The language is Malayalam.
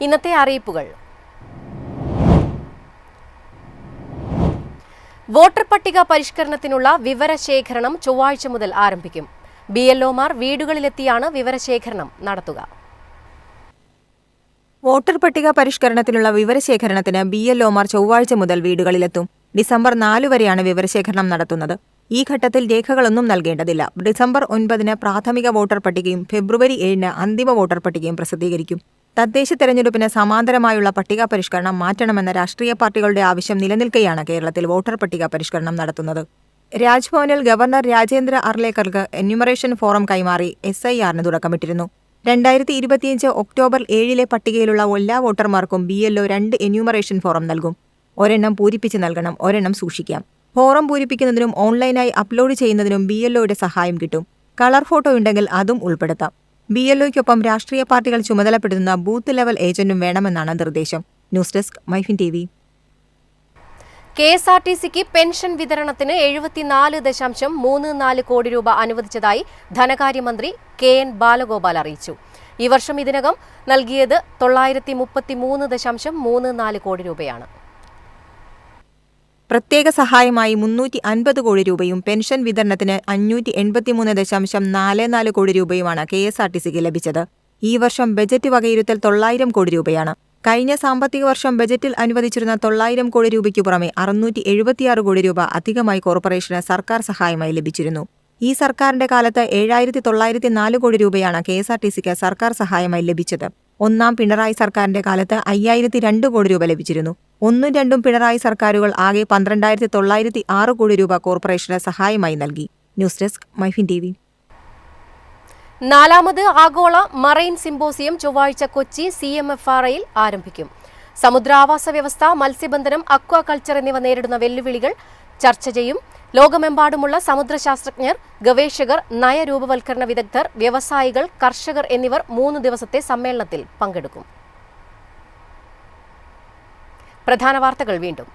ഇന്നത്തെ അറിയിപ്പുകൾ. വോട്ടർ പട്ടിക പരിഷ്കരണത്തിനുള്ള വിവരശേഖരണം ചൊവ്വാഴ്ച മുതൽ ആരംഭിക്കും. BLOമാർ വീടുകളിലെത്തിയാണ് വിവരശേഖരണം നടത്തുക. വോട്ടർ പട്ടിക പരിഷ്കരണത്തിനുള്ള വിവരശേഖരണത്തിന് BLOമാർ ചൊവ്വാഴ്ച മുതൽ വീടുകളിലെത്തും. ഡിസംബർ 4 വരെയാണ് വിവരശേഖരണം നടത്തുന്നത്. ഈ ഘട്ടത്തിൽ രേഖകളൊന്നും നൽകേണ്ടതില്ല. ഡിസംബർ 9 പ്രാഥമിക വോട്ടർ പട്ടികയും ഫെബ്രുവരി 7 അന്തിമ വോട്ടർ പട്ടികയും പ്രസിദ്ധീകരിക്കും. തദ്ദേശ തെരഞ്ഞെടുപ്പിന് സമാന്തരമായുള്ള പട്ടിക പരിഷ്കരണം മാറ്റണമെന്ന രാഷ്ട്രീയ പാർട്ടികളുടെ ആവശ്യം നിലനിൽക്കെയാണ് കേരളത്തിൽ വോട്ടർ പട്ടിക പരിഷ്കരണം നടത്തുന്നത്. രാജ്ഭവനിൽ ഗവർണർ രാജേന്ദ്ര അർലേക്കർക്ക് എന്യൂമറേഷൻ ഫോറം കൈമാറി SIRന് തുടക്കമിട്ടിരുന്നു. 2025 ഒക്ടോബർ 7 പട്ടികയിലുള്ള എല്ലാ വോട്ടർമാർക്കും BLO 2 എന്യൂമറേഷൻ ഫോറം നൽകും. ഒരെണ്ണം പൂരിപ്പിച്ച് നൽകണം, ഒരെണ്ണം സൂക്ഷിക്കാം. ഫോറം പൂരിപ്പിക്കുന്നതിനും ഓൺലൈനായി അപ്ലോഡ് ചെയ്യുന്നതിനും BLOയുടെ സഹായം കിട്ടും. കളർ ഫോട്ടോ ഉണ്ടെങ്കിൽ അതും ഉൾപ്പെടുത്താം. BLOയ്ക്കൊപ്പം രാഷ്ട്രീയ പാർട്ടികൾ ചുമതലപ്പെടുത്തുന്ന ബൂത്ത് ലെവൽ ഏജന്റും വേണമെന്നാണ് നിർദ്ദേശം. News desk Myfin TV. KSRTCക്ക് പെൻഷൻ വിതരണത്തിന് 74.34 കോടി രൂപ അനുവദിച്ചതായി ധനകാര്യമന്ത്രി KN ബാലഗോപാൽ അറിയിച്ചു. ഈ വർഷം ഇതിനകം നൽകിയത് 933.34 കോടി രൂപയാണ്. പ്രത്യേക സഹായമായി 350 കോടി രൂപയും പെൻഷൻ വിതരണത്തിന് 583.44 കോടി രൂപയുമാണ് KSRTCക്ക് ലഭിച്ചത്. ഈ വർഷം ബജറ്റ് വകയിരുത്തൽ 900 കോടി രൂപയാണ്. കഴിഞ്ഞ സാമ്പത്തിക വർഷം ബജറ്റിൽ അനുവദിച്ചിരുന്ന 900 കോടി രൂപയ്ക്കു പുറമെ 676 കോടി രൂപ അധികമായി കോർപ്പറേഷന് സർക്കാർ സഹായമായി ലഭിച്ചിരുന്നു. ഈ സർക്കാരിന്റെ കാലത്ത് 7,904 കോടി രൂപയാണ് KSRTCക്ക് സർക്കാർ സഹായമായി ലഭിച്ചത്. ഒന്നാം പിണറായി സർക്കാരിന്റെ കാലത്ത് 5,002 കോടി രൂപ ലഭിച്ചിരുന്നു. 1ഉം 2ഉം പിണറായി സർക്കാരുകൾ ആകെ 12,906 കോടി രൂപ കോർപ്പറേഷന് സഹായമായി നൽകി. News desk Myfin TV. 4ാമത് ആഗോള മറൈൻ സിംപോസിയം ചൊവ്വാഴ്ച കൊച്ചി CMFRAയിൽ ആരംഭിക്കും. സമുദ്രാവാസ വ്യവസ്ഥ, മത്സ്യബന്ധനം, അക്വാകൾച്ചർ എന്നിവ നേരിടുന്ന വെല്ലുവിളികൾ ചർച്ച ചെയ്യും. ലോകമെമ്പാടുമുള്ള സമുദ്രശാസ്ത്രജ്ഞർ, ഗവേഷകർ, നയരൂപവൽക്കരണ വിദഗ്ധർ, വ്യവസായികൾ, കർഷകർ എന്നിവർ 3 ദിവസത്തെ സമ്മേളനത്തിൽ പങ്കെടുക്കും. പ്രധാന വാർത്തകൾ വീണ്ടും.